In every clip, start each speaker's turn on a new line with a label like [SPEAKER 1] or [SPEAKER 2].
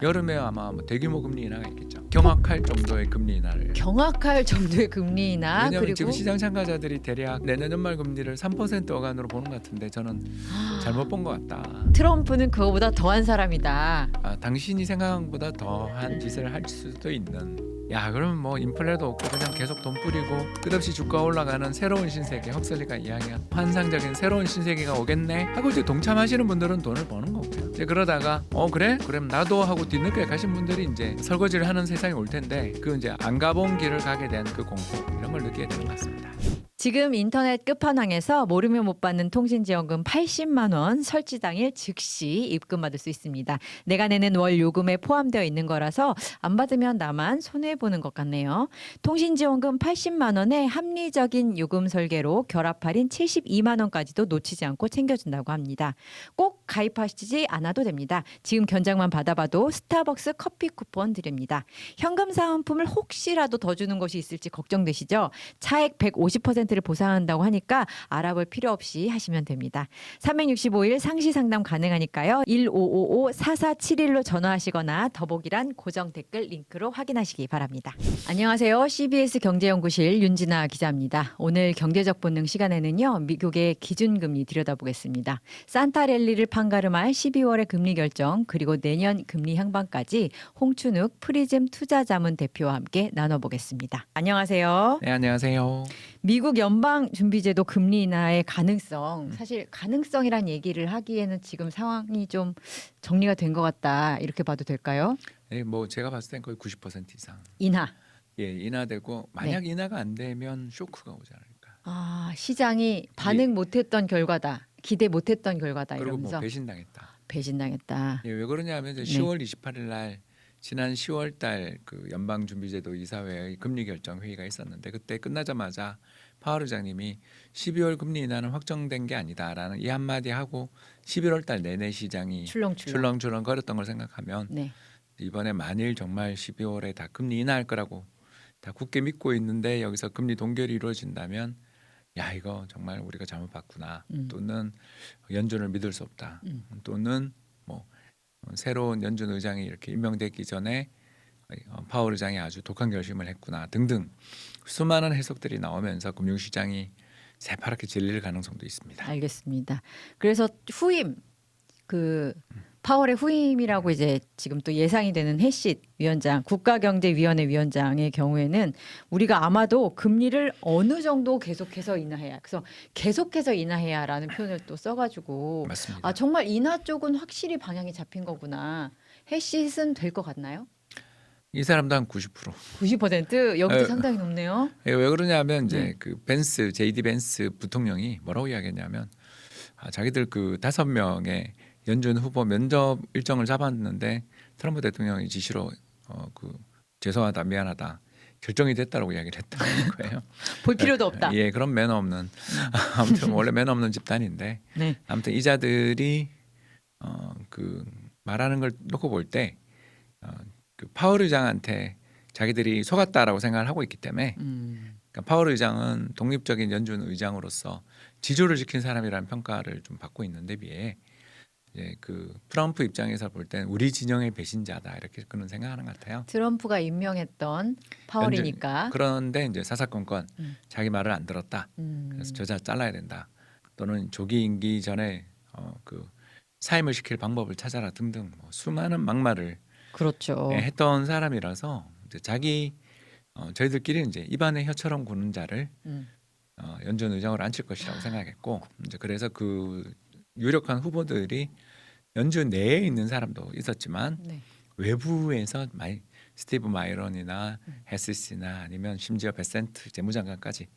[SPEAKER 1] 여름에 아마 뭐 대규모 금리 인하가 있겠죠. 경악할 정도의 금리 인하를.
[SPEAKER 2] 경악할 정도의 금리 인하.
[SPEAKER 1] 왜냐하면
[SPEAKER 2] 그리고
[SPEAKER 1] 지금 시장 참가자들이 대략 내년 연말 금리를 3% 어간으로 보는 것 같은데 저는 잘못 본 것 같다.
[SPEAKER 2] 트럼프는 그거보다 더한 사람이다.
[SPEAKER 1] 당신이 생각한 것보다 더한 짓을 할 수도 있는. 야, 그러면 뭐 인플레도 없고 그냥 계속 돈 뿌리고 끝없이 주가 올라가는 새로운 신세계, 헉슬리가 이야기한 환상적인 새로운 신세계가 오겠네 하고 이제 동참하시는 분들은 돈을 버는 거고요. 이제 그러다가 그래? 그럼 나도 하고 뒤늦게 가신 분들이 이제 설거지를 하는 세상이 올 텐데 그 이제 안 가본 길을 가게 된 그 공포 이런 걸 느끼게 되는 것 같습니다.
[SPEAKER 2] 지금 인터넷 끝판왕에서 모르면 못 받는 통신지원금 80만 원 설치 당일 즉시 입금받을 수 있습니다. 내가 내는 월 요금에 포함되어 있는 거라서 안 받으면 나만 손해보는 것 같네요. 통신지원금 80만 원에 합리적인 요금 설계로 결합 할인 72만 원까지도 놓치지 않고 챙겨준다고 합니다. 꼭 가입하시지 않아도 됩니다. 지금 견장만 받아봐도 스타벅스 커피 쿠폰 드립니다. 현금 사은품을 혹시라도 더 주는 것이 있을지 걱정되시죠? 차액 150%를 보상한다고 하니까 알아볼 필요 없이 하시면 됩니다. 365일 상시 상담 가능하니까요. 1555-4471로 전화하시거나 더보기란 고정 댓글 링크로 확인하시기 바랍니다. 안녕하세요. CBS 경제연구실 윤진아 기자입니다. 오늘 경제적 본능 시간에는요. 미국의 기준금리 들여다보겠습니다. 산타랠리를 판가름할 12월의 금리 결정 그리고 내년 금리 향방까지 홍춘욱 프리즘 투자자문 대표와 함께 나눠보겠습니다. 안녕하세요.
[SPEAKER 1] 네, 안녕하세요.
[SPEAKER 2] 미국 연방준비제도 금리 인하의 가능성, 사실 가능성이란 얘기를 하기에는 지금 상황이 좀 정리가 된 것 같다 이렇게 봐도 될까요?
[SPEAKER 1] 네, 뭐 제가 봤을 땐 거의 90% 이상
[SPEAKER 2] 인하.
[SPEAKER 1] 인하되고 만약 인하가 안 되면 쇼크가 오지 않을까.
[SPEAKER 2] 시장이 반응 못했던 결과다. 기대 못했던 결과다
[SPEAKER 1] 그리고 뭐
[SPEAKER 2] 이러면서
[SPEAKER 1] 배신당했다.
[SPEAKER 2] 배신당했다.
[SPEAKER 1] 왜 그러냐면 이제 10월 28일 날 지난 10월 달 그 연방준비제도 이사회의 금리 결정 회의가 있었는데 그때 끝나자마자 파월 의장님이 12월 금리 인하는 확정된 게 아니다라는 이 한마디 하고 11월 달 내내 시장이 출렁출렁 거렸던 걸 생각하면
[SPEAKER 2] 네.
[SPEAKER 1] 이번에 만일 정말 12월에 다 금리 인하할 거라고 다 굳게 믿고 있는데 여기서 금리 동결이 이루어진다면 야, 이거 정말 우리가 잘못 봤구나. 또는 연준을 믿을 수 없다. 또는 뭐 새로운 연준 의장이 이렇게 임명되기 전에 파월 의장이 아주 독한 결심을 했구나 등등 수많은 해석들이 나오면서 금융시장이 새파랗게 질릴 가능성도 있습니다.
[SPEAKER 2] 알겠습니다. 그래서 후임 파월의 후임이라고 이제 지금 또 예상이 되는 해시 위원장, 국가경제위원회 위원장의 경우에는 우리가 아마도 금리를 어느 정도 계속해서 인하해야, 그래서 계속해서 인하해야라는 표현을 또 써가지고
[SPEAKER 1] 맞습니다.
[SPEAKER 2] 정말 인하 쪽은 확실히 방향이 잡힌 거구나. 해시는 될 것 같나요?
[SPEAKER 1] 이 사람도 한 90%.
[SPEAKER 2] 90% 여기도 상당히 높네요.
[SPEAKER 1] 왜 그러냐면 이제
[SPEAKER 2] 네.
[SPEAKER 1] 그 벤스 JD 벤스 부통령이 뭐라고 이야기했냐면 자기들 그 5명의 연준 후보 면접 일정을 잡았는데 트럼프 대통령이 지시로 죄송하다 미안하다 결정이 됐다라고 이야기를 했다는 거예요.
[SPEAKER 2] 볼 필요도 없다.
[SPEAKER 1] 예, 그런 매너 없는 아무튼 원래 매너 없는 집단인데
[SPEAKER 2] 네.
[SPEAKER 1] 아무튼 이자들이 그 말하는 걸 놓고 볼 때 그 파월 의장한테 자기들이 속았다라고 생각을 하고 있기 때문에 그러니까 파월 의장은 독립적인 연준 의장으로서 지조를 지킨 사람이라는 평가를 좀 받고 있는데 비해 그 트럼프 입장에서 볼 땐 우리 진영의 배신자다 이렇게 그런 생각하는 것 같아요.
[SPEAKER 2] 트럼프가 임명했던 파월이니까.
[SPEAKER 1] 그런데 이제 사사건건 자기 말을 안 들었다.
[SPEAKER 2] 음.
[SPEAKER 1] 그래서 저자 잘라야 된다. 또는 조기 임기 전에 그 사임을 시킬 방법을 찾아라 등등 뭐 수많은 막말을
[SPEAKER 2] 그렇죠.
[SPEAKER 1] 했던 사람이라서 이제 자기 저희들끼리 이제 입안에 혀처럼 구는 자를 연준 의장으로 앉힐 것이라고 생각했고 이제 그래서 그 유력한 후보들이 연준 내에 있는 사람도 있었지만
[SPEAKER 2] 네.
[SPEAKER 1] 외부에서 스티브 마이런이나 헤시스나 아니면 심지어 베센트 재무장관까지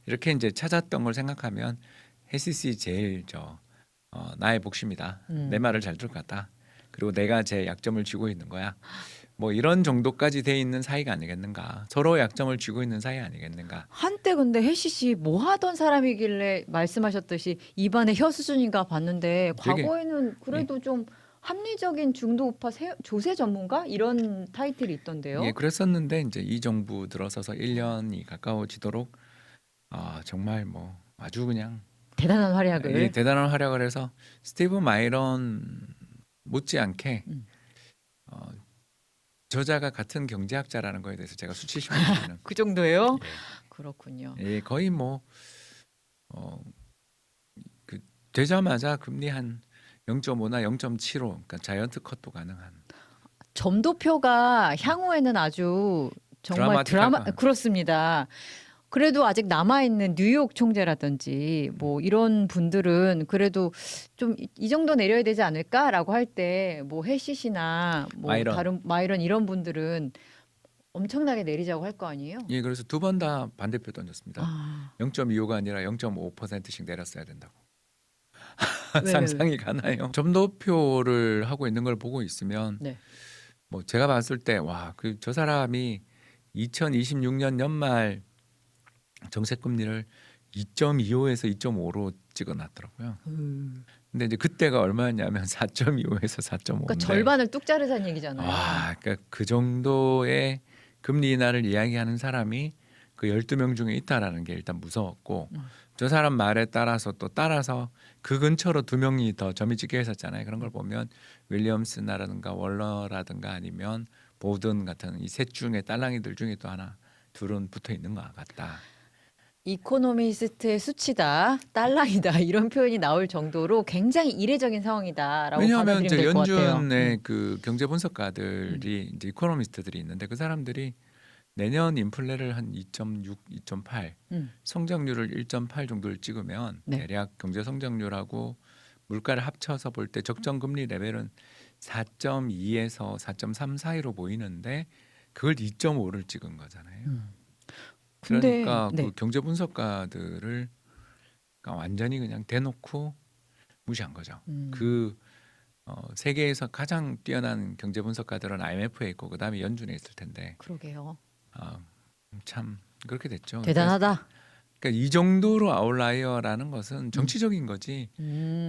[SPEAKER 1] 이렇게 이제 찾았던 걸 생각하면 헤시스 제일 나의 복심이다. 내 말을 잘 들을 것 같다. 그리고 내가 제 약점을 쥐고 있는 거야. 뭐 이런 정도까지 돼 있는 사이가 아니겠는가. 서로 약점을 쥐고 있는 사이 아니겠는가.
[SPEAKER 2] 한때 근데 혜시 씨 뭐 하던 사람이길래 말씀하셨듯이 입안에 혀 수준인가 봤는데
[SPEAKER 1] 되게,
[SPEAKER 2] 과거에는 그래도 좀 합리적인 중도 우파 조세 전문가 이런 타이틀이 있던데요.
[SPEAKER 1] 예, 그랬었는데 이제 이 정부 들어서서 1년이 가까워지도록 정말 뭐 아주 그냥
[SPEAKER 2] 대단한 활약을.
[SPEAKER 1] 대단한 활약을 해서 스티브 마이런 못지않게 어, 저자가 같은 경제학자라는 거에 대해서 제가 수치심을 느끼는.
[SPEAKER 2] 그 정도예요?
[SPEAKER 1] 예.
[SPEAKER 2] 그렇군요.
[SPEAKER 1] 예, 거의 뭐 그 되자마자 금리 한 0.5나 0.75, 그러니까 자이언트 컷도 가능한.
[SPEAKER 2] 점도표가 향후에는 아주 정말
[SPEAKER 1] 드라마틱할 거.
[SPEAKER 2] 그렇습니다. 그래도 아직 남아 있는 뉴욕 총재라든지 뭐 이런 분들은 그래도 좀 이 정도 내려야 되지 않을까라고 할 때 뭐 해시시나 뭐
[SPEAKER 1] 마이런.
[SPEAKER 2] 다른 마이런 이런 분들은 엄청나게 내리자고 할 거 아니에요?
[SPEAKER 1] 예, 그래서 두 번 다 반대표 던졌습니다.
[SPEAKER 2] 아,
[SPEAKER 1] 0.25가 아니라 0.5%씩 내렸어야 된다고.
[SPEAKER 2] 왜?
[SPEAKER 1] 상상이 가나요? 점도표를 하고 있는 걸 보고 있으면
[SPEAKER 2] 네.
[SPEAKER 1] 뭐 제가 봤을 때 와, 그 저 사람이 2026년 연말 정책 금리를 2.25에서 2.5로 찍어놨더라고요. 근데 이제 그때가 얼마였냐면 4.25에서 4.5인데.
[SPEAKER 2] 그러니까 절반을 뚝 자르자는 얘기잖아요.
[SPEAKER 1] 와, 그러니까 그 정도의 금리 인하를 이야기하는 사람이 그 12명 중에 있다라는 게 일단 무서웠고, 저 사람 말에 따라서 또 따라서 그 근처로 두 명이 더 점이 찍혀 있었잖아요. 그런 걸 보면 윌리엄스나라든가 월러라든가 아니면 보든 같은 이 셋 중에 딸랑이들 중에 또 하나 둘은 붙어 있는 것 같다.
[SPEAKER 2] 이코노미스트의 수치다, 딸랑이다 이런 표현이 나올 정도로 굉장히 이례적인 상황이다라고
[SPEAKER 1] 왜냐하면
[SPEAKER 2] 받아들이면
[SPEAKER 1] 이제
[SPEAKER 2] 될 것 같아요.
[SPEAKER 1] 연준의 그 경제 분석가들이 이제 이코노미스트들이 있는데 그 사람들이 내년 인플레를 한 2.6, 2.8,
[SPEAKER 2] 음.
[SPEAKER 1] 성장률을 1.8 정도를 찍으면
[SPEAKER 2] 네.
[SPEAKER 1] 대략 경제 성장률하고 물가를 합쳐서 볼 때 적정 금리 레벨은 4.2에서 4.3 사이로 보이는데 그걸 2.5를 찍은 거잖아요.
[SPEAKER 2] 근데
[SPEAKER 1] 그러니까
[SPEAKER 2] 네.
[SPEAKER 1] 그 경제 분석가들을 그러니까 완전히 그냥 대놓고 무시한 거죠. 그 세계에서 가장 뛰어난 경제 분석가들은 IMF에 있고 그다음에 연준에 있을 텐데
[SPEAKER 2] 그러게요.
[SPEAKER 1] 참 그렇게 됐죠.
[SPEAKER 2] 대단하다.
[SPEAKER 1] 그러니까 이 정도로 아웃라이어라는 것은 정치적인 거지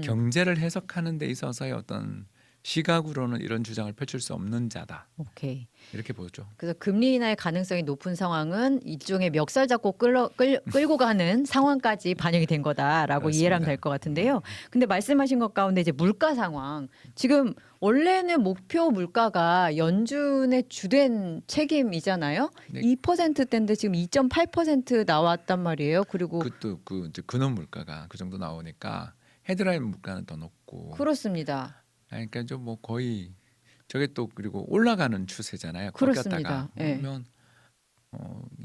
[SPEAKER 1] 경제를 해석하는 데 있어서의 어떤 시각으로는 이런 주장을 펼칠 수 없는 자다.
[SPEAKER 2] 오케이.
[SPEAKER 1] 이렇게 보죠.
[SPEAKER 2] 그래서 금리 인하의 가능성이 높은 상황은 일종의 멱살 잡고 끌고 가는 상황까지 반영이 된 거다라고
[SPEAKER 1] 그렇습니다.
[SPEAKER 2] 이해하면 될 것 같은데요. 근데 말씀하신 것 가운데 이제 물가 상황. 지금 원래는 목표 물가가 연준의 주된 책임이잖아요.
[SPEAKER 1] 네.
[SPEAKER 2] 2%대인데 지금 2.8% 나왔단 말이에요. 그리고
[SPEAKER 1] 그것도 그 이제 근원 물가가 그 정도 나오니까 헤드라인 물가는 더 높고.
[SPEAKER 2] 그렇습니다.
[SPEAKER 1] 그러니까 좀 뭐 거의 저게 또 그리고 올라가는 추세잖아요.
[SPEAKER 2] 그렇습니다.
[SPEAKER 1] 꺾였다가
[SPEAKER 2] 예.
[SPEAKER 1] 그러면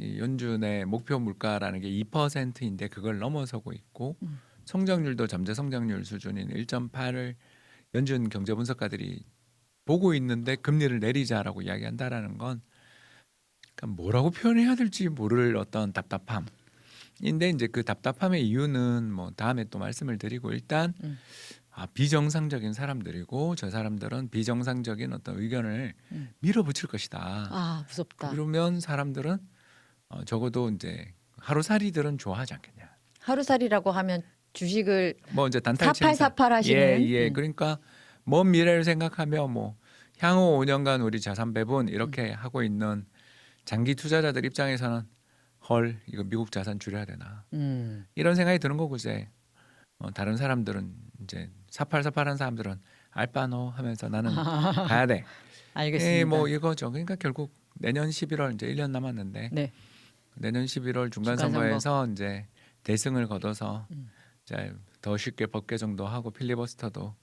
[SPEAKER 1] 이 연준의 목표 물가라는 게 2%인데 그걸 넘어서고 있고 성장률도 잠재 성장률 수준인 1.8을 연준 경제 분석가들이 보고 있는데 금리를 내리자라고 이야기한다라는 건 그러니까 뭐라고 표현해야 될지 모를 어떤 답답함인데 이제 그 답답함의 이유는 뭐 다음에 또 말씀을 드리고 일단 비정상적인 사람들이고 저 사람들은 비정상적인 어떤 의견을 밀어붙일 것이다.
[SPEAKER 2] 아, 무섭다.
[SPEAKER 1] 그러면 사람들은 적어도 이제 하루살이들은 좋아하지 않겠냐.
[SPEAKER 2] 하루살이라고 하면 주식을
[SPEAKER 1] 뭐 이제 단타를
[SPEAKER 2] 사팔사팔 하시는
[SPEAKER 1] 예. 그러니까 먼 미래를 생각하며 뭐 향후 5년간 우리 자산 배분 이렇게 하고 있는 장기 투자자들 입장에서는 헐 이거 미국 자산 줄여야 되나 이런 생각이 드는 거고 이제 다른 사람들은 이제 사팔사팔한 사람들은 알바노 하면서 나는 가야 돼.
[SPEAKER 2] 알겠습니다.
[SPEAKER 1] 예, 뭐 이거죠. 그러니까 결국 내년 11월 이제 1년 남았는데
[SPEAKER 2] 네.
[SPEAKER 1] 내년 11월 중간 선거에서 이제 대승을 거둬서 이제 더 쉽게 법개 정도 하고 필리버스터도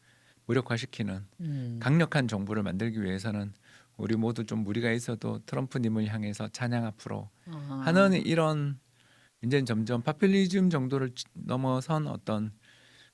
[SPEAKER 1] 무력화시키는 강력한 정부를 만들기 위해서는 우리 모두 좀 무리가 있어도 트럼프님을 향해서 찬양 앞으로 하는 이런 이제 점점 파퓰리즘 정도를 넘어선 어떤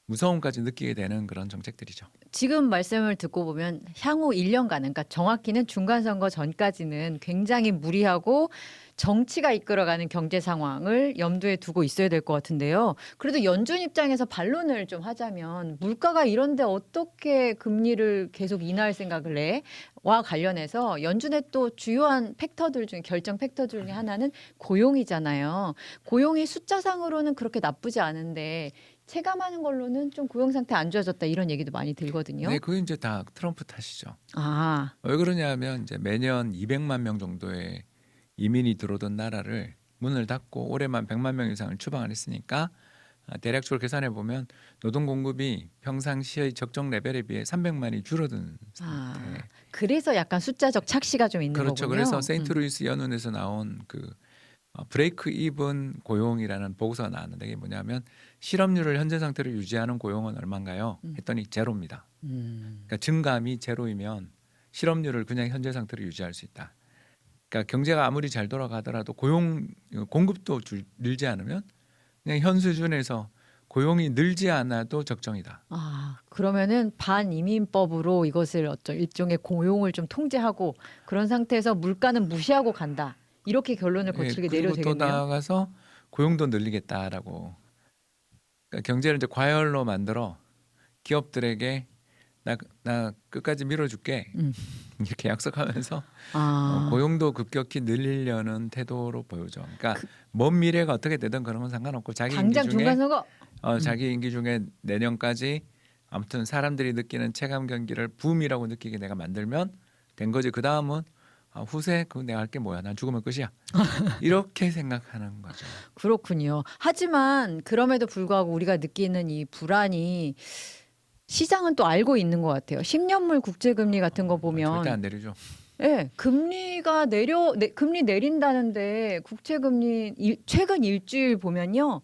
[SPEAKER 1] 무서움까지 느끼게 되는 그런 정책들이죠.
[SPEAKER 2] 지금 말씀을 듣고 보면 향후 1년간은 그러니까 정확히는 중간 선거 전까지는 굉장히 무리하고 정치가 이끌어가는 경제 상황을 염두에 두고 있어야 될 것 같은데요. 그래도 연준 입장에서 반론을 좀 하자면 물가가 이런데 어떻게 금리를 계속 인하할 생각을 해? 와 관련해서 연준의 또 주요한 팩터들 중에 결정 팩터 중에 하나는 고용이잖아요. 고용이 숫자상으로는 그렇게 나쁘지 않은데 체감하는 걸로는 좀 고용 상태 안 좋아졌다 이런 얘기도 많이 들거든요.
[SPEAKER 1] 네, 그게 이제 다 트럼프 탓이죠.
[SPEAKER 2] 아,
[SPEAKER 1] 왜 그러냐면 이제 매년 200만 명 정도의 이민이 들어오던 나라를 문을 닫고 올해만 100만 명 이상을 추방을 했으니까 대략적으로 계산해 보면 노동 공급이 평상시의 적정 레벨에 비해 300만이 줄어든 상태.
[SPEAKER 2] 그래서 약간 숫자적 착시가 좀 있는
[SPEAKER 1] 그렇죠.
[SPEAKER 2] 거군요.
[SPEAKER 1] 그래서 세인트루이스 연운에서 나온 그 브레이크 이븐 고용이라는 보고서가 나왔는데 이게 뭐냐면 실업률을 현재 상태로 유지하는 고용은 얼마인가요? 했더니 제로입니다. 그러니까 증감이 제로이면 실업률을 그냥 현재 상태로 유지할 수 있다. 그러니까 경제가 아무리 잘 돌아가더라도 고용 공급도 늘지 않으면 그냥 현 수준에서 고용이 늘지 않아도 적정이다.
[SPEAKER 2] 그러면은 반이민법으로 이것을 어떤 일종의 고용을 좀 통제하고 그런 상태에서 물가는 무시하고 간다. 이렇게 결론을 거칠게
[SPEAKER 1] 그리고
[SPEAKER 2] 내려도
[SPEAKER 1] 또
[SPEAKER 2] 되겠네요.
[SPEAKER 1] 나아가서 고용도 늘리겠다라고. 그러니까 경제를 이제 과열로 만들어 기업들에게 나 끝까지 밀어줄게 이렇게 약속하면서 고용도 급격히 늘리려는 태도로 보여줘. 그러니까 먼 미래가 어떻게 되든 그런 건 상관없고 자기 임기
[SPEAKER 2] 당장
[SPEAKER 1] 중에
[SPEAKER 2] 중간선거.
[SPEAKER 1] 자기 임기 중에 내년까지 아무튼 사람들이 느끼는 체감 경기를 붐이라고 느끼게 내가 만들면 된 거지. 그 다음은 후세 그 내가 할 게 뭐야? 난 죽으면 끝이야. 이렇게 생각하는 거죠.
[SPEAKER 2] 그렇군요. 하지만 그럼에도 불구하고 우리가 느끼는 이 불안이 시장은 또 알고 있는 것 같아요. 10년물 국제금리 같은 거 보면
[SPEAKER 1] 절대 안 내리죠.
[SPEAKER 2] 네, 금리가 금리 내린다는데 국채금리 최근 일주일 보면요,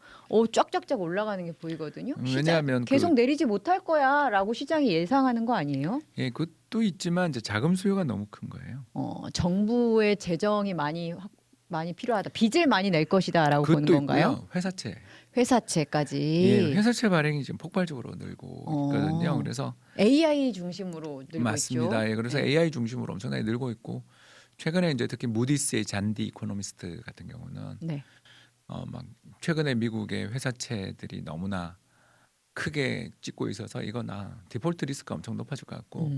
[SPEAKER 2] 쫙쫙쫙 올라가는 게 보이거든요.
[SPEAKER 1] 왜냐하면
[SPEAKER 2] 계속 내리지 못할 거야라고 시장이 예상하는 거 아니에요?
[SPEAKER 1] 예, 그것도 있지만 이제 자금 수요가 너무 큰 거예요.
[SPEAKER 2] 정부의 재정이 많이 필요하다, 빚을 많이 낼 것이다라고 보는
[SPEAKER 1] 그것도
[SPEAKER 2] 건가요?
[SPEAKER 1] 있고요. 회사채.
[SPEAKER 2] 회사채까지.
[SPEAKER 1] 예, 회사채 발행이 지금 폭발적으로 늘고 있거든요. 그래서
[SPEAKER 2] AI 중심으로 늘고
[SPEAKER 1] 맞습니다.
[SPEAKER 2] 있죠.
[SPEAKER 1] 예, 그래서
[SPEAKER 2] 네.
[SPEAKER 1] AI 중심으로 엄청나게 늘고 있고 최근에 이제 특히 무디스의 잔디 이코노미스트 같은 경우는
[SPEAKER 2] 네.
[SPEAKER 1] 막 최근에 미국의 회사채들이 너무나 크게 찍고 있어서 이건 디폴트 리스크가 엄청 높아질 것 같고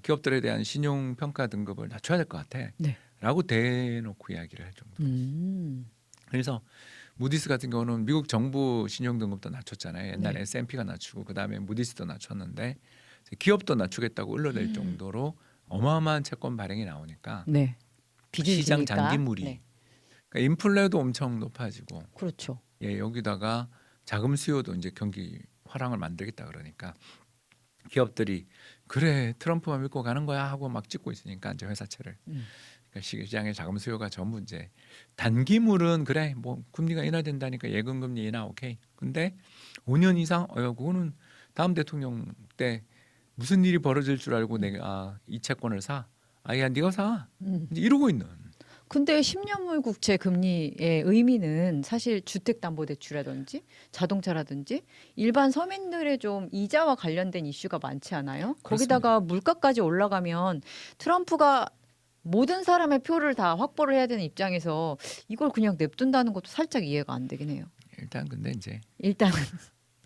[SPEAKER 1] 기업들에 대한 신용 평가 등급을 낮춰야 될 것 같아.
[SPEAKER 2] 네.
[SPEAKER 1] 라고 대놓고 이야기를 할 정도. 그래서 무디스 같은 경우는 미국 정부 신용 등급도 낮췄잖아요. 옛날에
[SPEAKER 2] 네.
[SPEAKER 1] S&P가 낮추고 그다음에 무디스도 낮췄는데 기업도 낮추겠다고 흘러낼 정도로 어마어마한 채권 발행이 나오니까
[SPEAKER 2] 네. 빚을
[SPEAKER 1] 시장
[SPEAKER 2] 지니까.
[SPEAKER 1] 장기물이
[SPEAKER 2] 네.
[SPEAKER 1] 그러니까 인플레도 엄청 높아지고
[SPEAKER 2] 그렇죠.
[SPEAKER 1] 예, 여기다가 자금 수요도 이제 경기 화랑을 만들겠다 그러니까 기업들이 그래 트럼프만 믿고 가는 거야 하고 막 찍고 있으니까 이제 회사채를 그러니까 시장의 자금 수요가 전부 이제 단기물은 그래 뭐 금리가 인하된다니까 예금 금리 인하 오케이. 근데 5년 이상 그거는 다음 대통령 때 무슨 일이 벌어질 줄 알고 내가 이 채권을 사. 야 네가 사. 이제 이러고 있는.
[SPEAKER 2] 근데 10년물 국채 금리의 의미는 사실 주택담보대출이라든지 자동차라든지 일반 서민들의 좀 이자와 관련된 이슈가 많지 않아요? 거기다가 물가까지 올라가면 트럼프가 모든 사람의 표를 다 확보를 해야 되는 입장에서 이걸 그냥 냅둔다는 것도 살짝 이해가 안 되긴 해요.
[SPEAKER 1] 일단 근데
[SPEAKER 2] 일단은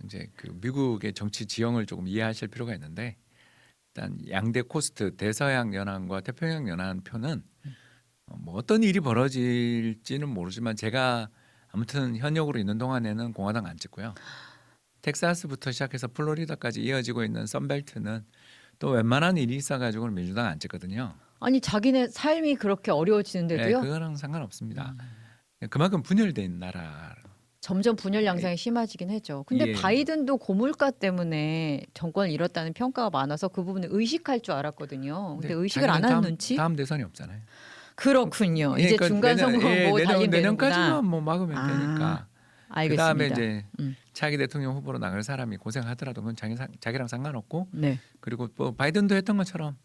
[SPEAKER 1] 이제 그 미국의 정치 지형을 조금 이해하실 필요가 있는데 일단 양대 코스트 대서양 연안과 태평양 연안 표는 뭐 어떤 일이 벌어질지는 모르지만 제가 아무튼 현역으로 있는 동안에는 공화당 안 찍고요. 텍사스부터 시작해서 플로리다까지 이어지고 있는 선벨트는 또 웬만한 일이 있어가지고는 민주당 안 찍거든요.
[SPEAKER 2] 아니 자기네 삶이 그렇게 어려워지는데도요.
[SPEAKER 1] 그거랑 상관없습니다. 그만큼 분열된 나라.
[SPEAKER 2] 점점 분열 양상이 심해지긴 했죠. 근데
[SPEAKER 1] 예.
[SPEAKER 2] 바이든도 고물가 때문에 정권을 잃었다는 평가가 많아서 그 부분을 의식할 줄 알았거든요. 근데 의식을 안 하는 눈치?
[SPEAKER 1] 다음 대선이 없잖아요.
[SPEAKER 2] 그렇군요. 이제
[SPEAKER 1] 그러니까
[SPEAKER 2] 중간 선거 뭐 달리면 되는구나.
[SPEAKER 1] 내년까지만 뭐 막으면 되니까.
[SPEAKER 2] 알겠습니다.
[SPEAKER 1] 그다음에 이제 차기 대통령 후보로 나갈 사람이 고생하더라도 그건 자기랑 상관없고.
[SPEAKER 2] 네.
[SPEAKER 1] 그리고 뭐 바이든도 했던 것처럼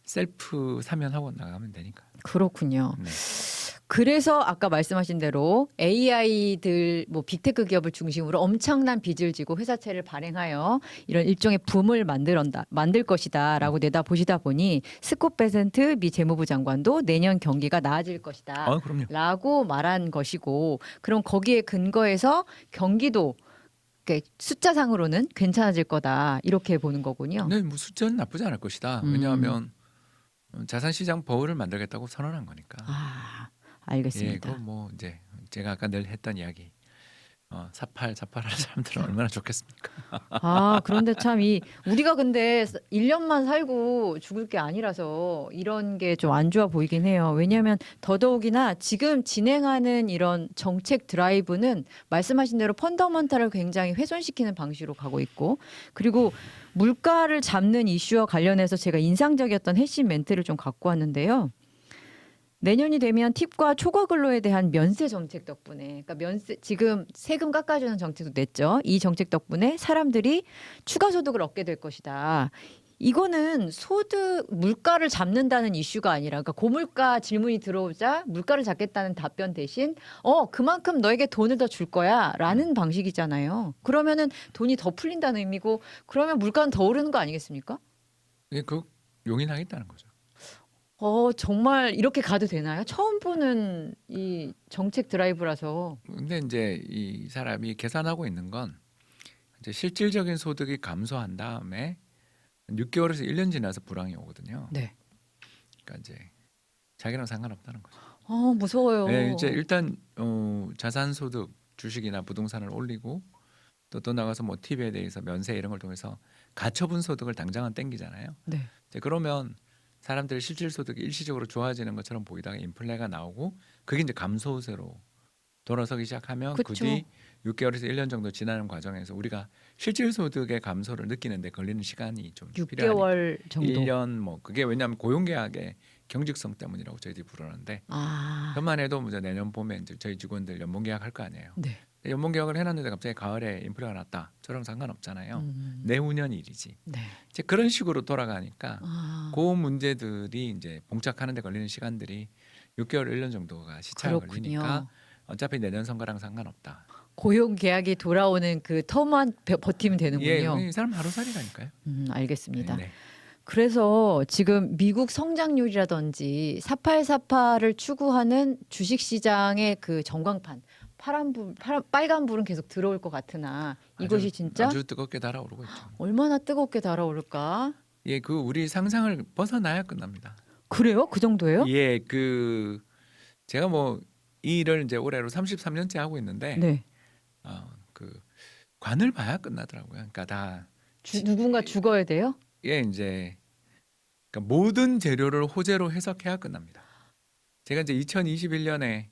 [SPEAKER 1] 셀프 사면하고 나가면 되니까.
[SPEAKER 2] 그렇군요.
[SPEAKER 1] 네.
[SPEAKER 2] 그래서 아까 말씀하신 대로 AI들 뭐 빅테크 기업을 중심으로 엄청난 빚을 지고 회사채를 발행하여 이런 일종의 붐을 만들 것이다라고 내다보시다 보니 스콧 베센트 미 재무부 장관도 내년 경기가 나아질 것이다.
[SPEAKER 1] 그럼요.
[SPEAKER 2] 라고 말한 것이고 그럼 거기에 근거해서 경기도 숫자상으로는 괜찮아질 거다 이렇게 보는 거군요.
[SPEAKER 1] 네, 뭐 숫자는 나쁘지 않을 것이다. 왜냐하면 자산시장 버블을 만들겠다고 선언한 거니까.
[SPEAKER 2] 알겠습니다.
[SPEAKER 1] 예, 그뭐 이제 제가 아까 늘 했던 이야기. 사팔하는 사람들은 얼마나 좋겠습니까?
[SPEAKER 2] 그런데 참 우리가 근데 1년만 살고 죽을 게 아니라서 이런 게 좀 안 좋아 보이긴 해요. 왜냐하면 더더욱이나 지금 진행하는 이런 정책 드라이브는 말씀하신 대로 펀더먼탈을 굉장히 훼손시키는 방식으로 가고 있고, 그리고 물가를 잡는 이슈와 관련해서 제가 인상적이었던 핵심 멘트를 좀 갖고 왔는데요. 내년이 되면 팁과 초과 근로에 대한 면세 정책 덕분에, 그러니까 지금 세금 깎아주는 정책도 냈죠. 이 정책 덕분에 사람들이 추가 소득을 얻게 될 것이다. 이거는 소득 물가를 잡는다는 이슈가 아니라, 그러니까 고물가 질문이 들어오자 물가를 잡겠다는 답변 대신 그만큼 너에게 돈을 더 줄 거야라는 방식이잖아요. 그러면은 돈이 더 풀린다는 의미고, 그러면 물가는 더 오르는 거 아니겠습니까?
[SPEAKER 1] 이게 그 용인하겠다는 거죠.
[SPEAKER 2] 정말 이렇게 가도 되나요? 처음 보는 이 정책 드라이브라서.
[SPEAKER 1] 근데 이제 이 사람이 계산하고 있는 건 이제 실질적인 소득이 감소한 다음에 6개월에서 1년 지나서 불황이 오거든요.
[SPEAKER 2] 네.
[SPEAKER 1] 그러니까 이제 자기랑 상관없다는 거죠.
[SPEAKER 2] 무서워요.
[SPEAKER 1] 네, 이제 일단 자산 소득, 주식이나 부동산을 올리고 또 나가서 뭐 팁에 대해서 면세 이런 걸 통해서 가처분 소득을 당장은 땡기잖아요.
[SPEAKER 2] 네.
[SPEAKER 1] 이제 그러면 사람들의 실질 소득이 일시적으로 좋아지는 것처럼 보이다가 인플레가 나오고 그게 이제 감소세로 돌아서기 시작하면 그
[SPEAKER 2] 그쵸.
[SPEAKER 1] 뒤 6개월에서 1년 정도 지나는 과정에서 우리가 실질 소득의 감소를 느끼는데 걸리는 시간이 좀 필요하니까
[SPEAKER 2] 6개월 정도.
[SPEAKER 1] 1년 뭐 그게 왜냐하면 고용계약의 경직성 때문이라고 저희들이 부르는데 그것만 해도 이제 내년 봄에 이제 저희 직원들 연봉계약 할 거 아니에요.
[SPEAKER 2] 네.
[SPEAKER 1] 연봉계약을 해놨는데 갑자기 가을에 인플레가 났다. 저랑 상관없잖아요.
[SPEAKER 2] 음.
[SPEAKER 1] 내후년 일이지.
[SPEAKER 2] 네.
[SPEAKER 1] 이제 그런 식으로 돌아가니까 그 문제들이 이제 봉착하는 데 걸리는 시간들이 6개월 1년 정도가 시차가 걸리니까
[SPEAKER 2] 그렇군요.
[SPEAKER 1] 어차피 내년 선거랑 상관없다.
[SPEAKER 2] 고용 계약이 돌아오는 그 텀만 버티면 되는군요.
[SPEAKER 1] 이 사람 하루살이라니까요.
[SPEAKER 2] 알겠습니다.
[SPEAKER 1] 네.
[SPEAKER 2] 그래서 지금 미국 성장률이라든지 4848을 추구하는 주식시장의 그 전광판, 빨간불은 계속 들어올 것 같으나 이것이 진짜
[SPEAKER 1] 아주 뜨겁게 달아오르고 있죠.
[SPEAKER 2] 얼마나 뜨겁게 달아오를까?
[SPEAKER 1] 예, 그 우리 상상을 벗어나야 끝납니다.
[SPEAKER 2] 그래요? 그 정도예요?
[SPEAKER 1] 예, 그 제가 뭐 이 일을 이제 올해로 33년째 하고 있는데
[SPEAKER 2] 네.
[SPEAKER 1] 그 관을 봐야 끝나더라고요. 그러니까 다
[SPEAKER 2] 누군가 죽어야 돼요?
[SPEAKER 1] 예, 이제 그러니까 모든 재료를 호재로 해석해야 끝납니다. 제가 이제 2021년에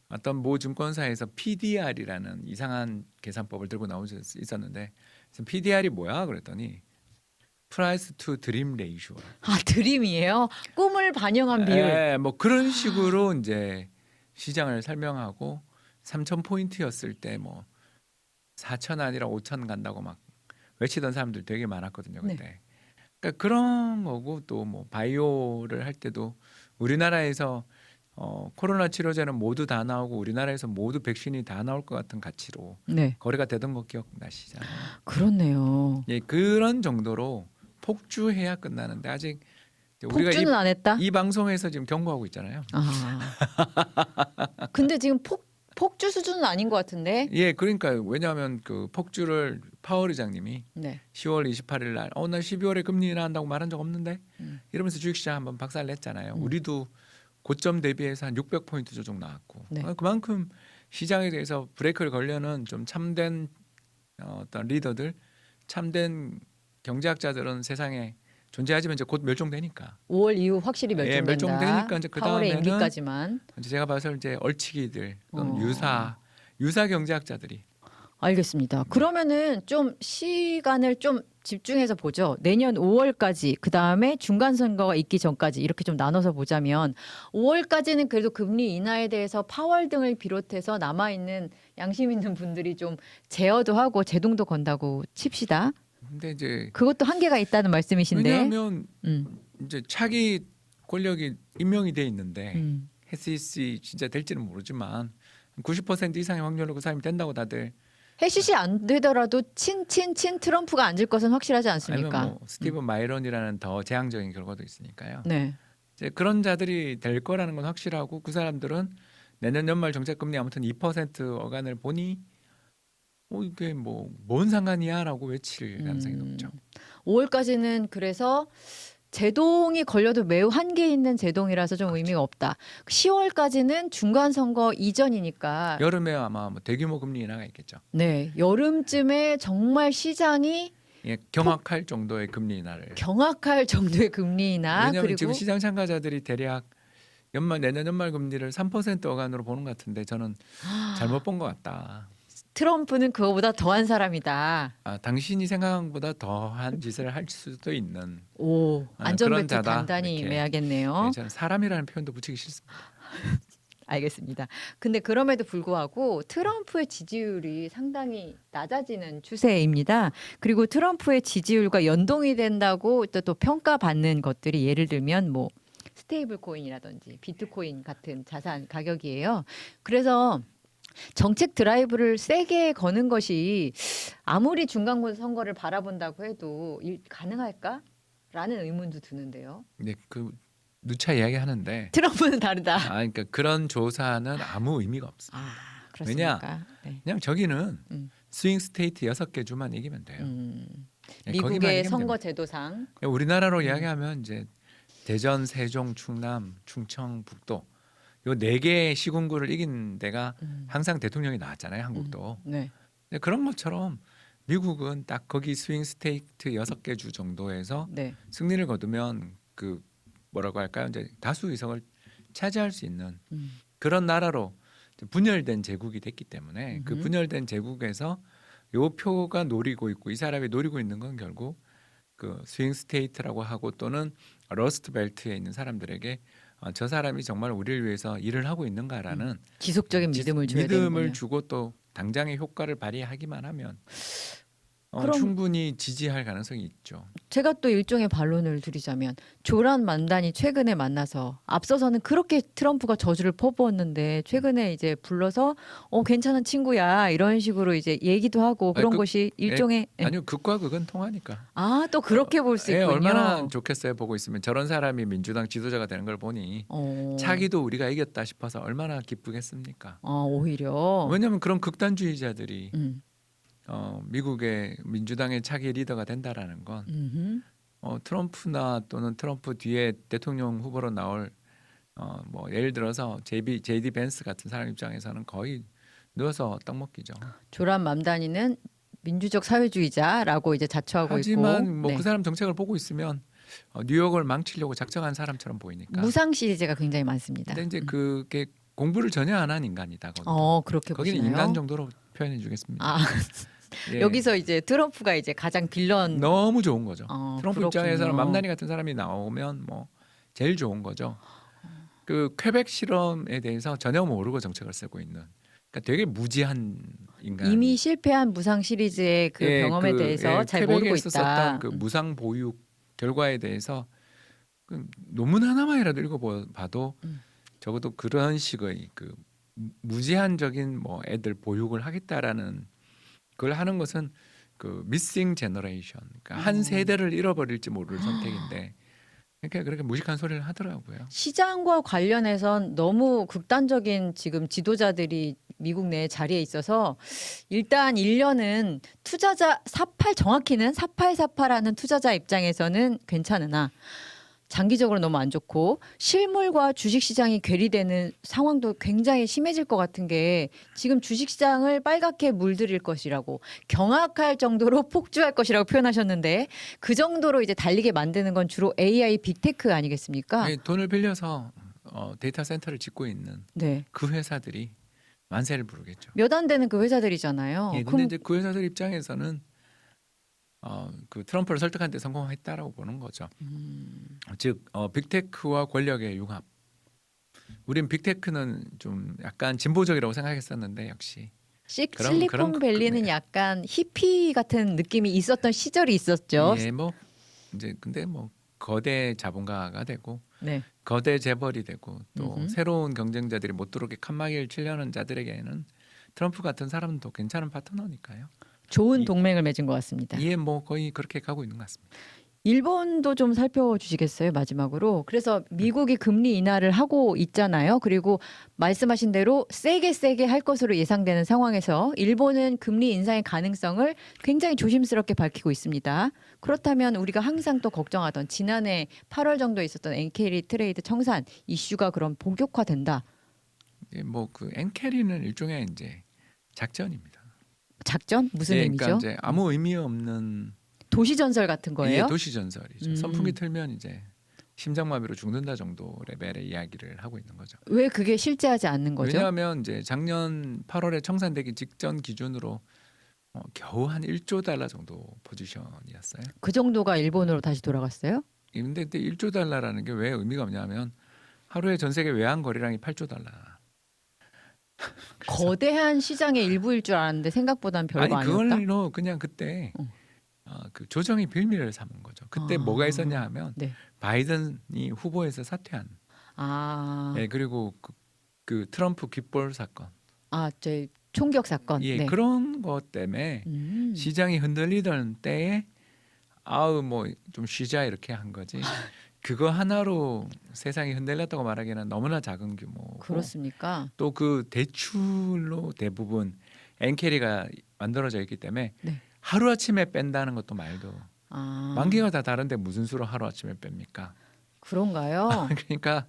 [SPEAKER 1] 어떤 모 증권사에서 PDR이라는 이상한 계산법을 들고 나온 적이 있었는데 PDR이 뭐야? 그랬더니 Price to Dream Ratio.
[SPEAKER 2] 드림이에요? 꿈을 반영한 비율.
[SPEAKER 1] 예, 뭐 그런 식으로 이제 시장을 설명하고 3,000포인트였을 때 뭐 4,000 아니라 5,000 간다고 막 외치던 사람들 되게 많았거든요, 그때.
[SPEAKER 2] 네.
[SPEAKER 1] 그러니까 그런 거고 또 뭐 바이오를 할 때도 우리나라에서 코로나 치료제는 모두 다 나오고 우리나라에서 모두 백신이 다 나올 것 같은 가치로
[SPEAKER 2] 네.
[SPEAKER 1] 거래가 되던 거 기억나시잖아요.
[SPEAKER 2] 그렇네요.
[SPEAKER 1] 예, 그런 정도로 폭주해야 끝나는데 아직 우리가
[SPEAKER 2] 폭주는 안 했다?
[SPEAKER 1] 이 방송에서 지금 경고하고 있잖아요.
[SPEAKER 2] 근데 지금 폭주 수준은 아닌 것 같은데.
[SPEAKER 1] 예, 그러니까 왜냐하면 그 폭주를 파월 의장님이
[SPEAKER 2] 네.
[SPEAKER 1] 10월 28일 날, 나 12월에 금리 인하한다고 말한 적 없는데 이러면서 주식시장 한번 박살냈잖아요. 우리도 고점 대비해서 한 600포인트 조정 나왔고
[SPEAKER 2] 네.
[SPEAKER 1] 그만큼 시장에 대해서 브레이크를 걸려는 좀 참된 어떤 리더들, 참된 경제학자들은 세상에 존재하지만 이제 곧 멸종되니까.
[SPEAKER 2] 5월 이후 확실히 멸종된다.
[SPEAKER 1] 멸종되니까 이제 그
[SPEAKER 2] 8월의
[SPEAKER 1] 다음에는
[SPEAKER 2] 임기까지만.
[SPEAKER 1] 제가 봐서 이제 얼치기들 또는
[SPEAKER 2] 어.
[SPEAKER 1] 유사 경제학자들이
[SPEAKER 2] 알겠습니다. 그러면은 좀 시간을 좀 집중해서 보죠. 내년 5월까지, 그 다음에 중간 선거가 있기 전까지 이렇게 좀 나눠서 보자면 5월까지는 그래도 금리 인하에 대해서 파월 등을 비롯해서 남아 있는 양심 있는 분들이 좀 제어도 하고 제동도 건다고 칩시다.
[SPEAKER 1] 근데 이제
[SPEAKER 2] 그것도 한계가 있다는 말씀이신데.
[SPEAKER 1] 왜냐하면
[SPEAKER 2] 음,
[SPEAKER 1] 이제 차기 권력이 임명이 돼 있는데
[SPEAKER 2] 음.
[SPEAKER 1] SEC 진짜 될지는 모르지만 90% 이상의 확률로 그 사람이 된다고 다들
[SPEAKER 2] 해시시 안 되더라도 친 트럼프가 앉을 것은 확실하지 않습니까?
[SPEAKER 1] 아니면 뭐 스티븐 마이런이라는 더 재앙적인 결과도 있으니까요.
[SPEAKER 2] 네.
[SPEAKER 1] 이제 그런 자들이 될 거라는 건 확실하고 그 사람들은 내년 연말 정책금리 아무튼 2% 어간을 보니 이게 뭐 뭔 상관이야라고 외칠 가능성이 높죠.
[SPEAKER 2] 5월까지는 그래서 제동이 걸려도 매우 한계 있는 제동이라서 좀 의미가 없다. 10월까지는 중간 선거 이전이니까
[SPEAKER 1] 여름에 아마 뭐 대규모 금리 인하가 있겠죠.
[SPEAKER 2] 네, 여름쯤에 정말 시장이
[SPEAKER 1] 예, 경악할 정도의 금리 인하를.
[SPEAKER 2] 경악할 정도의 금리 인하
[SPEAKER 1] 왜냐하면
[SPEAKER 2] 그리고
[SPEAKER 1] 지금 시장 참가자들이 대략 내년 연말 금리를 3% 어간으로 보는 것 같은데 저는 잘못 본 것 같다.
[SPEAKER 2] 트럼프는 그거보다 더한 사람이다.
[SPEAKER 1] 당신이 생각한 것보다 더한 짓을 할 수도 있는
[SPEAKER 2] 오,
[SPEAKER 1] 그런
[SPEAKER 2] 안전벨트
[SPEAKER 1] 자다.
[SPEAKER 2] 단단히
[SPEAKER 1] 이렇게.
[SPEAKER 2] 매야겠네요.
[SPEAKER 1] 네, 저는 사람이라는 표현도 붙이기 싫습니다.
[SPEAKER 2] 알겠습니다. 근데 그럼에도 불구하고 트럼프의 지지율이 상당히 낮아지는 추세입니다. 그리고 트럼프의 지지율과 연동이 된다고 또 평가받는 것들이 예를 들면 뭐 스테이블 코인이라든지 비트코인 같은 자산 가격이에요. 그래서 정책 드라이브를 세게 거는 것이 아무리 중간 선거를 바라본다고 해도 가능할까? 라는 의문도 드는데요.
[SPEAKER 1] 네, 그 누차 이야기하는데
[SPEAKER 2] 트럼프는 다르다.
[SPEAKER 1] 그러니까 그런 조사는 아무 의미가 없어.
[SPEAKER 2] 아, 그렇습니까? 네.
[SPEAKER 1] 그냥 저기는
[SPEAKER 2] 음.
[SPEAKER 1] 스윙 스테이트 6개 주만 이기면 돼요. 네, 거기만
[SPEAKER 2] 미국의
[SPEAKER 1] 이기면
[SPEAKER 2] 선거
[SPEAKER 1] 됩니다.
[SPEAKER 2] 제도상
[SPEAKER 1] 우리나라로 이야기하면 이제 대전, 세종, 충남, 충청, 북도 요 4개의 시군구를 이긴 데가 항상 대통령이 나왔잖아요. 한국도.
[SPEAKER 2] 네.
[SPEAKER 1] 근데 그런 것처럼 미국은 딱 거기 스윙 스테이트 6개 주 정도에서
[SPEAKER 2] 네.
[SPEAKER 1] 승리를 거두면 그 뭐라고 할까요? 이제 다수 의석을 차지할 수 있는 그런 나라로 분열된 제국이 됐기 때문에 그 분열된 제국에서 요 표가 노리고 있고 이 사람이 노리고 있는 건 결국 그 스윙 스테이트라고 하고 또는 러스트 벨트에 있는 사람들에게 저 사람이 정말 우리를 위해서 일을 하고 있는가라는
[SPEAKER 2] 지속적인 믿음을 줘야
[SPEAKER 1] 믿음을
[SPEAKER 2] 되는군요.
[SPEAKER 1] 주고 또 당장의 효과를 발휘하기만 하면
[SPEAKER 2] 그럼-
[SPEAKER 1] 충분히 지지할 가능성이 있죠.
[SPEAKER 2] 제가 또 일종의 반론을 드리자면 조란 만단이 최근에 만나서 앞서서는 그렇게 트럼프가 저주를 퍼부었는데 최근에 이제 불러서 괜찮은 친구야 이런 식으로 이제 얘기도 하고 그런 것이 일종의
[SPEAKER 1] 아니요, 극과 극은 통하니까.
[SPEAKER 2] 또 그렇게 볼 수 있군요.
[SPEAKER 1] 얼마나 좋겠어요. 보고 있으면 저런 사람이 민주당 지도자가 되는 걸 보니 차기도 우리가 이겼다 싶어서 얼마나 기쁘겠습니까?
[SPEAKER 2] 오히려
[SPEAKER 1] 왜냐하면 그런 극단주의자들이
[SPEAKER 2] 음.
[SPEAKER 1] 미국의 민주당의 차기 리더가 된다라는 건 트럼프나 또는 트럼프 뒤에 대통령 후보로 나올 뭐 예를 들어서 JD 벤스 같은 사람 입장에서는 거의 누워서 떡 먹기죠.
[SPEAKER 2] 조란 맘다니는 민주적 사회주의자라고 이제 자처하고
[SPEAKER 1] 하지만
[SPEAKER 2] 있고
[SPEAKER 1] 뭐 그 사람 정책을 보고 있으면 뉴욕을 망치려고 작정한 사람처럼 보이니까.
[SPEAKER 2] 무상 시리즈가 굉장히 많습니다.
[SPEAKER 1] 근데 이제 그게 공부를 전혀 안 한 인간이다. 거기도.
[SPEAKER 2] 그렇게
[SPEAKER 1] 거기는
[SPEAKER 2] 보시나요?
[SPEAKER 1] 인간 정도로 표현해 주겠습니다. 예.
[SPEAKER 2] 여기서 이제 트럼프가 이제 가장 빌런
[SPEAKER 1] 너무 좋은 거죠. 트럼프
[SPEAKER 2] 그렇군요.
[SPEAKER 1] 입장에서는 맘다니 같은 사람이 나오면 뭐 제일 좋은 거죠. 그 퀘벡 실험에 대해서 전혀 모르고 정책을 쓰고 있는. 그러니까 되게 무지한 인간.
[SPEAKER 2] 이미 실패한 무상 시리즈의 그 경험에 대해서 잘 모르고
[SPEAKER 1] 퀘벡에서
[SPEAKER 2] 있다.
[SPEAKER 1] 썼던 그 무상 보육 결과에 대해서 그 논문 하나만이라도 읽어봐도 적어도 그런 식의 그 무제한적인 뭐 애들 보육을 하겠다라는 그걸 하는 것은 그 미싱 제너레이션, 그러니까 한 세대를 잃어버릴지 모를 선택인데 그러니까 그렇게 무식한 소리를 하더라고요.
[SPEAKER 2] 시장과 관련해선 너무 극단적인 지금 지도자들이 미국 내 자리에 있어서 일단 1년은 투자자 정확히는 4848하는 투자자 입장에서는 괜찮으나 장기적으로 너무 안 좋고 실물과 주식시장이 괴리되는 상황도 굉장히 심해질 것 같은 게 지금 주식시장을 빨갛게 물들일 것이라고 경악할 정도로 폭주할 것이라고 표현하셨는데 그 정도로 이제 달리게 만드는 건 주로 AI 빅테크 아니겠습니까?
[SPEAKER 1] 돈을 빌려서 데이터 센터를 짓고 있는
[SPEAKER 2] 네.
[SPEAKER 1] 그 회사들이 만세를 부르겠죠.
[SPEAKER 2] 몇 안 되는 그 회사들이잖아요.
[SPEAKER 1] 예, 근데 이제 그 회사들 입장에서는 그 트럼프를 설득하는 데 성공했다라고 보는 거죠. 즉 빅테크와 권력의 융합. 우린 빅테크는 좀 약간 진보적이라고 생각했었는데 역시
[SPEAKER 2] 실리콘밸리는 약간 히피 같은 느낌이 있었던 시절이 있었죠.
[SPEAKER 1] 예, 뭐 이제 근데 뭐 거대 자본가가 되고
[SPEAKER 2] 네.
[SPEAKER 1] 거대 재벌이 되고 또 새로운 경쟁자들이 못 들어오게 칸막이를 치려는 자들에게는 트럼프 같은 사람도 괜찮은 파트너니까요.
[SPEAKER 2] 좋은 동맹을 맺은 것 같습니다.
[SPEAKER 1] 예, 뭐 거의 그렇게 가고 있는 것 같습니다.
[SPEAKER 2] 일본도 좀 살펴주시겠어요, 마지막으로. 그래서 미국이 금리 인하를 하고 있잖아요. 그리고 말씀하신 대로 세게 할 것으로 예상되는 상황에서 일본은 금리 인상의 가능성을 굉장히 조심스럽게 밝히고 있습니다. 그렇다면 우리가 항상 또 걱정하던 지난해 8월 정도에 있었던 엔캐리 트레이드 청산 이슈가 그럼 본격화된다.
[SPEAKER 1] 뭐그 엔캐리는 일종의 이제 작전입니다.
[SPEAKER 2] 작전? 무슨
[SPEAKER 1] 예,
[SPEAKER 2] 의미죠?
[SPEAKER 1] 그러니까 이제 아무 의미 없는
[SPEAKER 2] 도시 전설 같은
[SPEAKER 1] 예,
[SPEAKER 2] 거예요?
[SPEAKER 1] 도시 전설이죠.
[SPEAKER 2] 음.
[SPEAKER 1] 선풍기 틀면 이제 심장마비로 죽는다 정도 레벨의 이야기를 하고 있는 거죠.
[SPEAKER 2] 왜 그게 실제하지 않는 거죠?
[SPEAKER 1] 왜냐하면 이제 작년 8월에 청산되기 직전 기준으로 겨우 한 1조 달러 정도 포지션이었어요.
[SPEAKER 2] 그 정도가 일본으로 다시 돌아갔어요?
[SPEAKER 1] 근데 1조 달러라는 게 왜 의미가 없냐면 하루에 전 세계 외환 거래량이 8조 달러.
[SPEAKER 2] 거대한 시장의 일부일 줄 알았는데 생각보단 별거
[SPEAKER 1] 아니
[SPEAKER 2] 아니었다.
[SPEAKER 1] 그걸로 그냥 그때
[SPEAKER 2] 어.
[SPEAKER 1] 그 조정이 빌미를 삼은 거죠. 그때
[SPEAKER 2] 아.
[SPEAKER 1] 뭐가 있었냐 하면
[SPEAKER 2] 네.
[SPEAKER 1] 바이든이 후보에서 사퇴한.
[SPEAKER 2] 아,
[SPEAKER 1] 예, 그리고 그 트럼프 귓볼 사건.
[SPEAKER 2] 저 총격 사건.
[SPEAKER 1] 예,
[SPEAKER 2] 네.
[SPEAKER 1] 그런 것 때문에 시장이 흔들리던 때에 아우 뭐 좀 쉬자 이렇게 한 거지. 그거 하나로 세상이 흔들렸다고 말하기는 너무나 작은 규모고.
[SPEAKER 2] 그렇습니까?
[SPEAKER 1] 또 그 대출로 대부분 엔캐리가 만들어져 있기 때문에
[SPEAKER 2] 네.
[SPEAKER 1] 하루 아침에 뺀다는 것도 말도
[SPEAKER 2] 아,
[SPEAKER 1] 만기가 다 다른데 무슨 수로 하루 아침에 뺍니까?
[SPEAKER 2] 그런가요?
[SPEAKER 1] 그러니까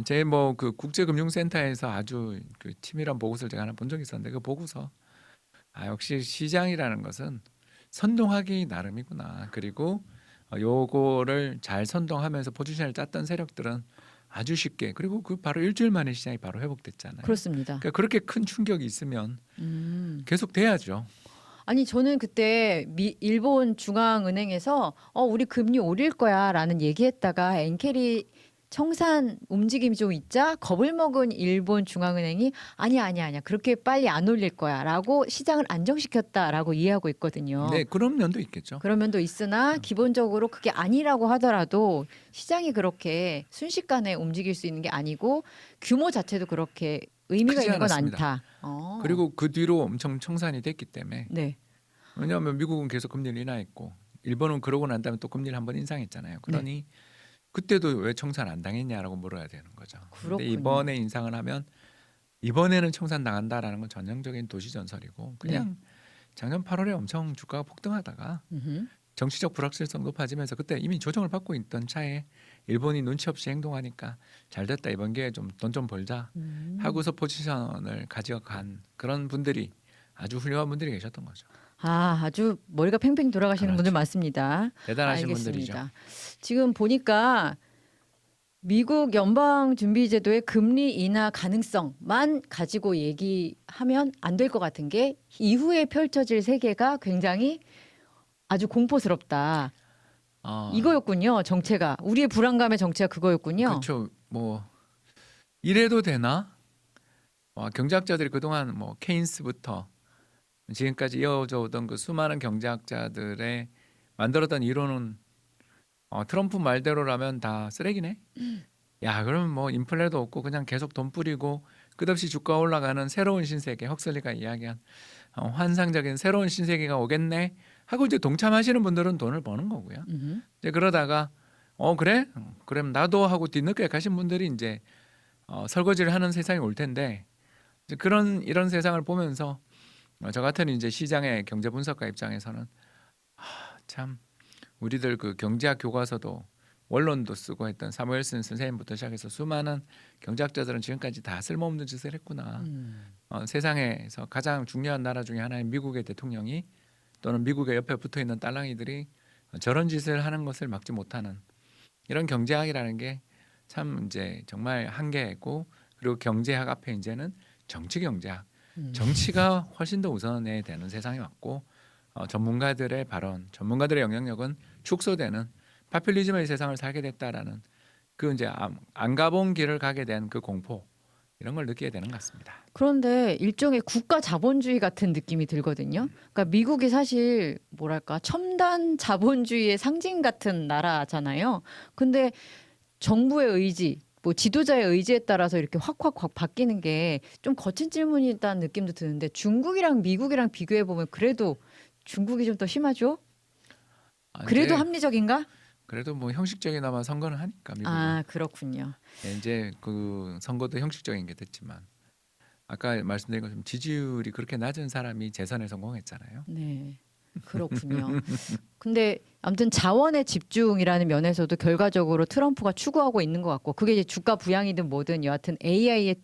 [SPEAKER 1] 제 뭐 그 국제금융센터에서 아주 그 치밀한 보고서를 제가 하나 본 적이 있었는데 그 보고서 역시 시장이라는 것은 선동하기 나름이구나. 그리고 요거를 잘 선동하면서 포지션을 짰던 세력들은 아주 쉽게 그리고 그 바로 일주일 만에 시장이 바로 회복됐잖아요.
[SPEAKER 2] 그렇습니다.
[SPEAKER 1] 그러니까 그렇게 큰 충격이 있으면 계속 돼야죠.
[SPEAKER 2] 아니 저는 그때 일본 중앙은행에서 우리 금리 오릴 거야라는 얘기했다가 엔캐리 청산 움직임이 좀 있자 겁을 먹은 일본 중앙은행이 아니야 그렇게 빨리 안 올릴 거야라고 시장을 안정시켰다라고 이해하고 있거든요.
[SPEAKER 1] 네, 그런 면도 있겠죠.
[SPEAKER 2] 그런 면도 있으나 기본적으로 그게 아니라고 하더라도 시장이 그렇게 순식간에 움직일 수 있는 게 아니고 규모 자체도 그렇게 의미가
[SPEAKER 1] 크지
[SPEAKER 2] 있는 건
[SPEAKER 1] 않았습니다.
[SPEAKER 2] 않다.
[SPEAKER 1] 그리고 그 뒤로 엄청 청산이 됐기 때문에
[SPEAKER 2] 네.
[SPEAKER 1] 왜냐하면 미국은 계속 금리를 인하했고 일본은 그러고 난 다음에 또 금리를 한번 인상했잖아요. 그러니 그때도 왜 청산 안 당했냐라고 물어야 되는 거죠. 그런데
[SPEAKER 2] 그렇군요.
[SPEAKER 1] 이번에 인상을 하면 이번에는 청산 당한다라는 건 전형적인 도시 전설이고 그냥 작년 8월에 엄청 주가가 폭등하다가
[SPEAKER 2] 음흠.
[SPEAKER 1] 정치적 불확실성 높아지면서 그때 이미 조정을 받고 있던 차에 일본이 눈치 없이 행동하니까 잘 됐다 이번 기회에 좀 돈 좀 벌자 하고서 포지션을 가져간 그런 분들이 아주 훌륭한 분들이 계셨던 거죠.
[SPEAKER 2] 아주 머리가 팽팽 돌아가시는
[SPEAKER 1] 그렇죠.
[SPEAKER 2] 분들 많습니다.
[SPEAKER 1] 대단하신
[SPEAKER 2] 알겠습니다.
[SPEAKER 1] 분들이죠.
[SPEAKER 2] 지금 보니까 미국 연방준비제도의 금리 인하 가능성만 가지고 얘기하면 안 될 것 같은 게 이후에 펼쳐질 세계가 굉장히 아주 공포스럽다. 이거였군요. 정체가 우리의 불안감의 정체가 그거였군요.
[SPEAKER 1] 그렇죠. 뭐 이래도 되나? 경제학자들이 그동안 뭐 케인스부터 지금까지 이어져 오던 그 수많은 경제학자들의 만들었던 이론은 트럼프 말대로라면 다 쓰레기네. 야, 그러면 뭐 인플레도 없고 그냥 계속 돈 뿌리고 끝없이 주가 올라가는 새로운 신세계, 헉슬리가 이야기한 환상적인 새로운 신세계가 오겠네 하고 이제 동참하시는 분들은 돈을 버는 거고요. 이제 그러다가 그래? 그럼 나도 하고 뒤늦게 가신 분들이 이제 설거지를 하는 세상이 올 텐데 이제 이런 세상을 보면서 저 같은 이제 시장의 경제 분석가 입장에서는 참 우리들 그 경제학 교과서도 원론도 쓰고 했던 사무엘슨 선생님부터 시작해서 수많은 경제학자들은 지금까지 다 쓸모없는 짓을 했구나. 세상에서 가장 중요한 나라 중에 하나인 미국의 대통령이 또는 미국의 옆에 붙어 있는 딸랑이들이 저런 짓을 하는 것을 막지 못하는 이런 경제학이라는 게 참 이제 정말 한계고 그리고 경제학 앞에 이제는 정치 경제학, 정치가 훨씬 더 우선해야 되는 세상이 왔고 전문가들의 발언, 전문가들의 영향력은 축소되는 파퓰리즘의 세상을 살게 됐다라는 그 이제 안 가본 길을 가게 된 그 공포 이런 걸 느끼게 되는 것 같습니다.
[SPEAKER 2] 그런데 일종의 국가 자본주의 같은 느낌이 들거든요. 그러니까 미국이 사실 뭐랄까 첨단 자본주의의 상징 같은 나라잖아요. 근데 정부의 의지, 뭐 지도자의 의지에 따라서 이렇게 확 바뀌는 게 좀 거친 질문이라는 느낌도 드는데 중국이랑 미국이랑 비교해 보면 그래도 중국이 좀 더 심하죠? 그래도
[SPEAKER 1] 이제
[SPEAKER 2] 합리적인가?
[SPEAKER 1] 그래도 뭐 형식적이나마 선거는 하니까 미국은.
[SPEAKER 2] 아 그렇군요.
[SPEAKER 1] 이제 그 선거도 형식적인 게 됐지만 아까 말씀드린 것처럼 지지율이 그렇게 낮은 사람이 재선에 성공했잖아요.
[SPEAKER 2] 네. 그렇군요. 근데 아무튼 자원의 집중이라는 면에서도 결과적으로 트럼프가 추구하고 있는 것 같고 그게 이제 주가 부양이든 뭐든 여하튼 AI에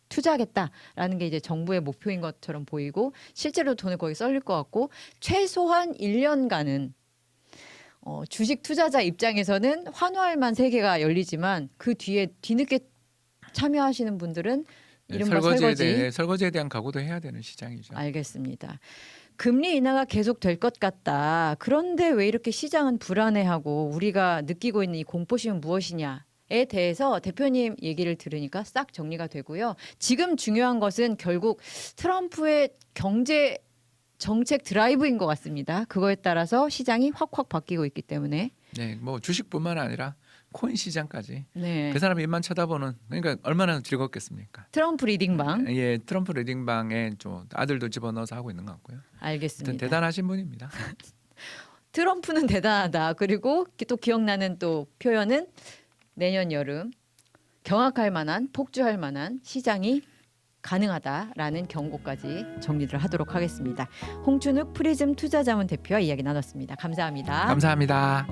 [SPEAKER 2] 투자하겠다라는 게 이제 정부의 목표인 것처럼 보이고 실제로 돈을 거기 쏠릴 것 같고 최소한 1년간은 주식 투자자 입장에서는 환호할 세계가 열리지만 그 뒤에 뒤늦게 참여하시는 분들은 이른바
[SPEAKER 1] 설거지에 대한 각오도 해야 되는 시장이죠.
[SPEAKER 2] 알겠습니다. 금리 인하가 계속 될 것 같다. 그런데 왜 이렇게 시장은 불안해하고 우리가 느끼고 있는 이 공포심은 무엇이냐에 대해서 대표님 얘기를 들으니까 싹 정리가 되고요. 지금 중요한 것은 결국 트럼프의 경제 정책 드라이브인 것 같습니다. 그거에 따라서 시장이 확확 바뀌고 있기 때문에
[SPEAKER 1] 네, 뭐 주식뿐만 아니라 코인 시장까지
[SPEAKER 2] 네.
[SPEAKER 1] 그 사람 입만 쳐다보는 그러니까 얼마나 즐겁겠습니까?
[SPEAKER 2] 트럼프 리딩방
[SPEAKER 1] 예, 트럼프 리딩방에 좀 아들도 집어넣어서 하고 있는 것 같고요.
[SPEAKER 2] 알겠습니다.
[SPEAKER 1] 대단하신 분입니다.
[SPEAKER 2] 트럼프는 대단하다. 그리고 또 기억나는 또 표현은 내년 여름 경악할 만한 폭주할 만한 시장이 가능하다라는 경고까지 정리를 하도록 하겠습니다. 홍춘욱 프리즘 투자자문 대표와 이야기 나눴습니다. 감사합니다.
[SPEAKER 1] 감사합니다.